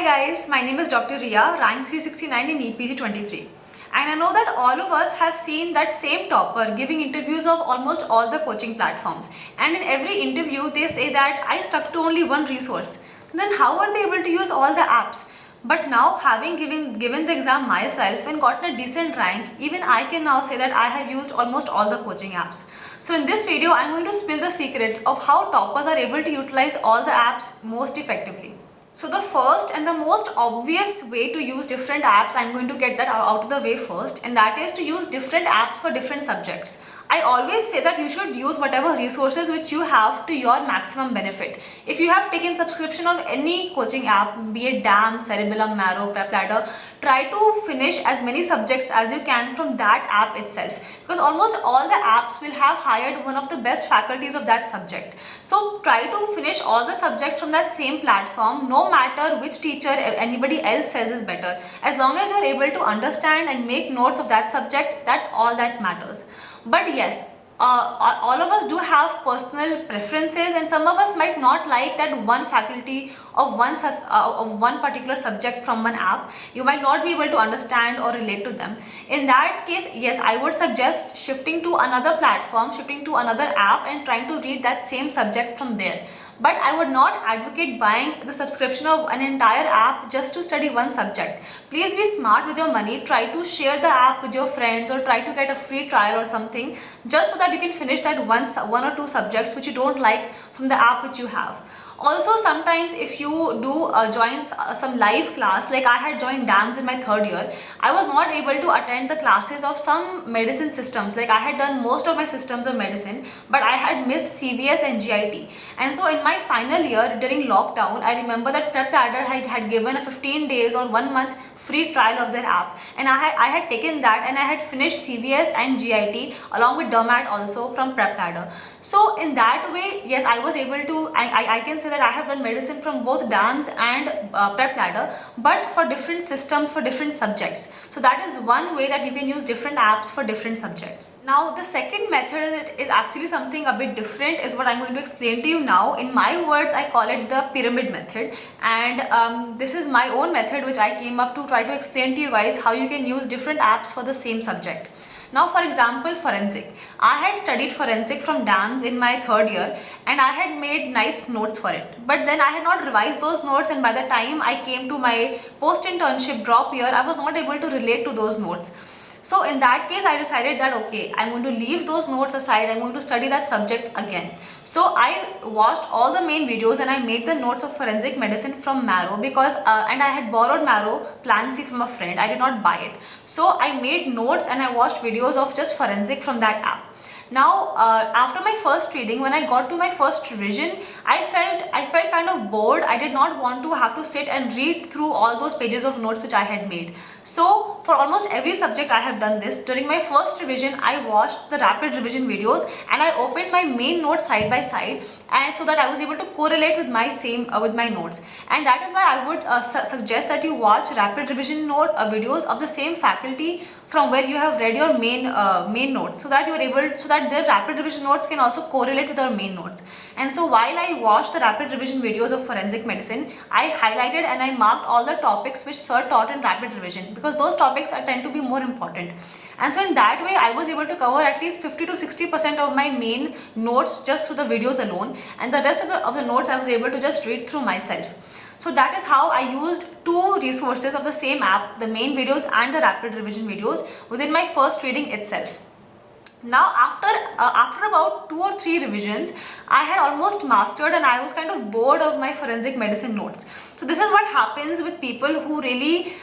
Hi guys, my name is Dr. Ria, rank 369 in NEET PG 23. And I know that all of us have seen that same topper giving interviews of almost all the coaching platforms. And in every interview, they say that I stuck to only one resource. Then how are they able to use all the apps? But now, having given the exam myself and gotten a decent rank, even I can now say that I have used almost all the coaching apps. So in this video, I'm going to spill the secrets of how toppers are able to utilize all the apps most effectively. So the first and the most obvious way to use different apps, I'm going to get that out of the way first, and that is to use different apps for different subjects. I always say that you should use whatever resources which you have to your maximum benefit. If you have taken subscription of any coaching app, be it DAM, Cerebellum, Marrow, Prep Ladder, try to finish as many subjects as you can from that app itself, because almost all the apps will have hired one of the best faculties of that subject. So try to finish all the subjects from that same platform, no matter which teacher anybody else says is better. As long as you are able to understand and make notes of that subject, that's all that matters. But yes, all of us do have personal preferences, and some of us might not like that one faculty of one particular subject from one app. You might not be able to understand or relate to them. In that case, yes, I would suggest shifting to another platform, shifting to another app and trying to read that same subject from there. But I would not advocate buying the subscription of an entire app just to study one subject. Please be smart with your money. Try to share the app with your friends or try to get a free trial or something, just so that you can finish that one or two subjects which you don't like from the app which you have. Also, sometimes if you do join some live class, like I had joined DAMS in my third year, I was not able to attend the classes of some medicine systems. Like I had done most of my systems of medicine, but I had missed CVS and GIT. And so in my final year during lockdown, I remember that Prep Ladder had given a 15 days or 1 month free trial of their app. And I had taken that and I had finished CVS and GIT along with DERMAT also from Prep Ladder. So in that way, yes, I was able to, I can say that I have done medicine from both DAMS and Prep Ladder, but for different systems, for different subjects. So that is one way that you can use different apps for different subjects. Now the second method is actually something a bit different, is what I'm going to explain to you now. In my words, I call it the pyramid method, and this is my own method which I came up to try to explain to you guys how you can use different apps for the same subject. Now, for example, forensic. I had studied forensic from DAMS in my third year and I had made nice notes for it. But then I had not revised those notes, and by the time I came to my post-internship drop year, I was not able to relate to those notes. So in that case, I decided that okay, I'm going to leave those notes aside, I'm going to study that subject again. So I watched all the main videos and I made the notes of forensic medicine from Marrow, because and I had borrowed Marrow Plan C from a friend. I did not buy it. So I made notes and I watched videos of just forensic from that app. Now, after my first reading, when I got to my first revision, I felt kind of bored. I did not want to have to sit and read through all those pages of notes which I had made. So for almost every subject I have done this. During my first revision, I watched the rapid revision videos and I opened my main notes side by side, and so that I was able to correlate with my with my notes. And that is why I would suggest that you watch rapid revision videos of the same faculty from where you have read your main notes, so that you are able, so that their rapid revision notes can also correlate with our main notes. And so while I watched the rapid revision videos of forensic medicine, I highlighted and I marked all the topics which sir taught in rapid revision, because those topics tend to be more important. And so in that way, I was able to cover at least 50 to 60% of my main notes just through the videos alone, and the rest of the notes I was able to just read through myself. So that is how I used two resources of the same app, the main videos and the rapid revision videos, within my first reading itself. Now after about 2 or 3 revisions, I had almost mastered and I was kind of bored of my forensic medicine notes. So this is what happens with people who really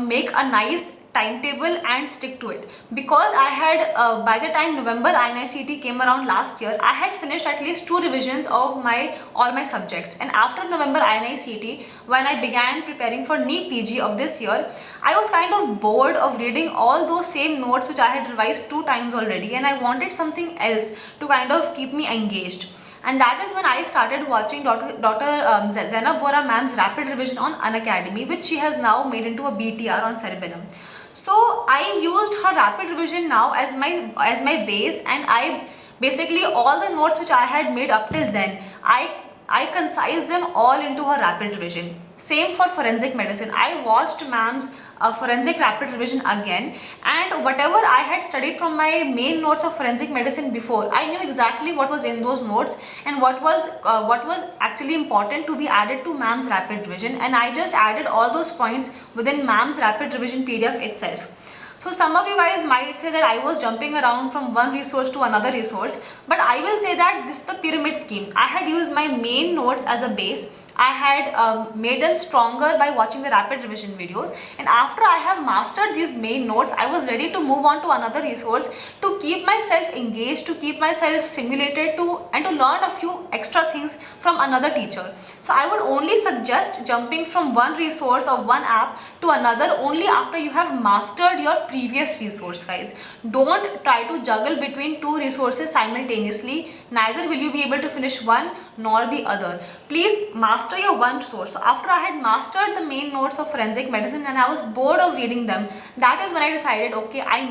make a nice timetable and stick to it. Because I had by the time November INICET came around last year, I had finished at least 2 revisions of all my subjects. And after November INICET, when I began preparing for NEET PG of this year, I was kind of bored of reading all those same notes which I had revised 2 times already, and I wanted something else to kind of keep me engaged. And that is when I started watching Dr. Zainab Bora ma'am's rapid revision on Unacademy, which she has now made into a BTR on Cerebellum. So I used her rapid revision now as my base, and I basically all the notes which I had made up till then, I concised them all into her rapid revision. Same for forensic medicine. I watched ma'am's forensic rapid revision again, and whatever I had studied from my main notes of forensic medicine before, I knew exactly what was in those notes and what was actually important to be added to ma'am's rapid revision, and I just added all those points within ma'am's rapid revision PDF itself. So some of you guys might say that I was jumping around from one resource to another resource, but I will say that this is the pyramid scheme. I had used my main notes as a base. I had made them stronger by watching the rapid revision videos, and after I have mastered these main notes, I was ready to move on to another resource to keep myself engaged, to keep myself stimulated and to learn a few extra things from another teacher. So I would only suggest jumping from one resource of one app to another only after you have mastered your previous resource, guys. Don't try to juggle between two resources simultaneously. Neither will you be able to finish one nor the other. Please master your one resource. So after I had mastered the main notes of forensic medicine and I was bored of reading them, that is when I decided, okay, I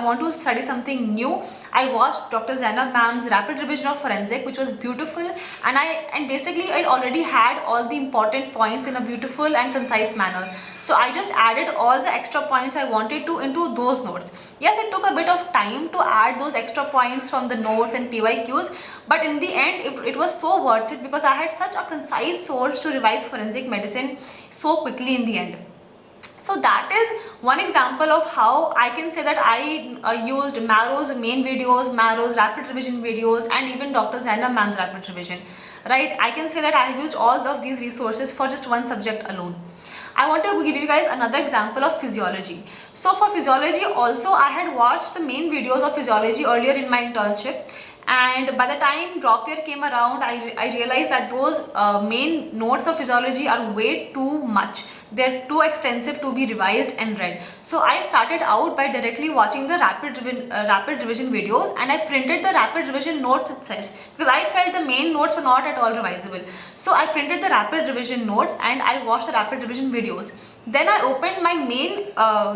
want to study something new. I watched Dr. Zainab ma'am's rapid revision of forensic, which was beautiful, and basically it already had all the important points in a beautiful and concise manner. So I just added all the extra points I wanted to into those notes. Yes, it took a bit of time to add those extra points from the notes and PYQs, but in the end it was so worth it because I had such a concise source to revise forensic medicine so quickly in the end. So that is one example of how I can say that I used Marrow's main videos, Marrow's rapid revision videos, and even Dr. Zainab ma'am's rapid revision. Right? I can say that I have used all of these resources for just one subject alone. I want to give you guys another example of physiology. So for physiology also, I had watched the main videos of physiology earlier in my internship, and by the time drop year came around, I realized that those main notes of physiology are way too much. They're too extensive to be revised and read. So I started out by directly watching the rapid revision videos, and I printed the rapid revision notes itself because I felt the main notes were not at all revisable. So I printed the rapid revision notes and I watched the rapid revision videos. Then I opened my main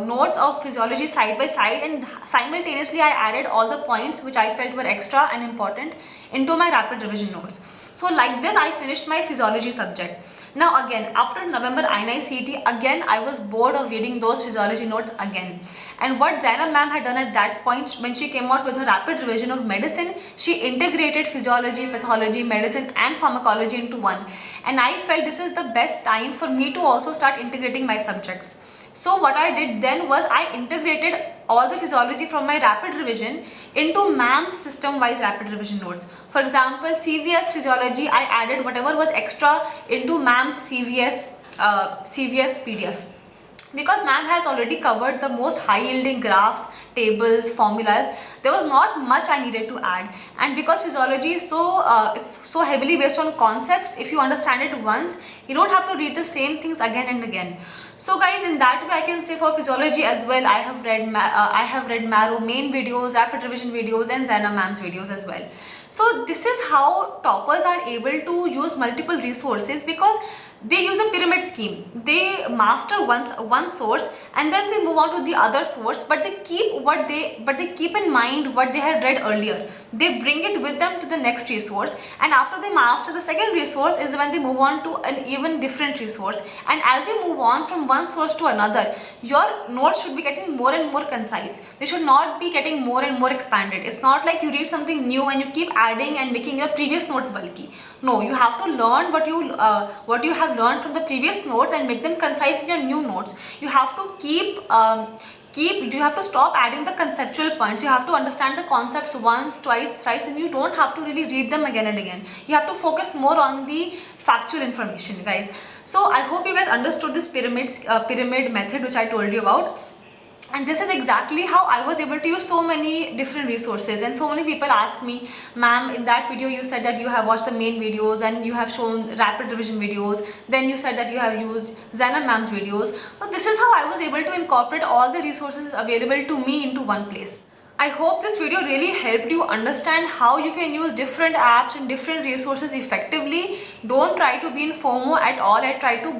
notes of physiology side by side, and simultaneously I added all the points which I felt were extra and important into my rapid revision notes. So like this I finished my physiology subject. Now again, after November INICET, again I was bored of reading those physiology notes again. And what Zainab ma'am had done at that point, when she came out with her rapid revision of medicine, she integrated physiology, pathology, medicine and pharmacology into one. And I felt this is the best time for me to also start integrating my subjects. So what I did then was I integrated all the physiology from my rapid revision into ma'am's system-wise rapid revision notes. For example, CVS physiology, I added whatever was extra into ma'am's CVS PDF. Because ma'am has already covered the most high-yielding graphs, tables, formulas, there was not much I needed to add. And because physiology is it's so heavily based on concepts, if you understand it once, you don't have to read the same things again and again. So guys, in that way I can say for physiology as well, I have read Marrow main videos, rapid revision videos and Zainab ma'am's videos as well. So this is how toppers are able to use multiple resources because they use a pyramid scheme. They master one source and then they move on to the other source, but they keep in mind what they had read earlier. They bring it with them to the next resource, and after they master the second resource is when they move on to an even different resource. And as you move on from one source to another, your notes should be getting more and more concise. They should not be getting more and more expanded. It's not like you read something new and you keep adding and making your previous notes bulky. No, you have to learn what you have learned from the previous notes and make them concise in your new notes. You have to you have to stop adding the conceptual points. You have to understand the concepts once, twice, thrice, and you don't have to really read them again and again. You have to focus more on the factual information, guys. So I hope you guys understood this pyramid method which I told you about. And this is exactly how I was able to use so many different resources. And so many people ask me, ma'am, in that video you said that you have watched the main videos, then you have shown rapid revision videos, then you said that you have used Zainab ma'am's videos. So this is how I was able to incorporate all the resources available to me into one place. I hope this video really helped you understand how you can use different apps and different resources effectively. Don't try to be in FOMO at all. I try to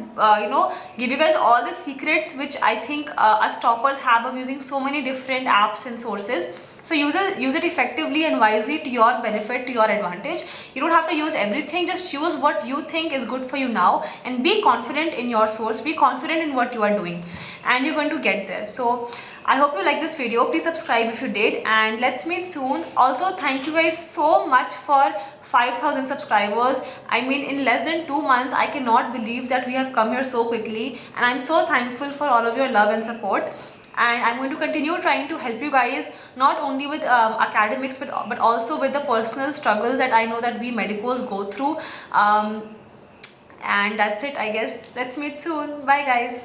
give you guys all the secrets which I think us toppers have of using so many different apps and sources. So use it effectively and wisely to your benefit, to your advantage. You don't have to use everything, just use what you think is good for you now, and be confident in your source, be confident in what you are doing, and you're going to get there. So I hope you like this video. Please subscribe if you did, and let's meet soon. Also, thank you guys so much for 5,000 subscribers. I mean, in less than 2 months, I cannot believe that we have come here so quickly, and I'm so thankful for all of your love and support. And I'm going to continue trying to help you guys, not only with academics, but also with the personal struggles that I know that we medicos go through. And that's it, I guess. Let's meet soon. Bye guys.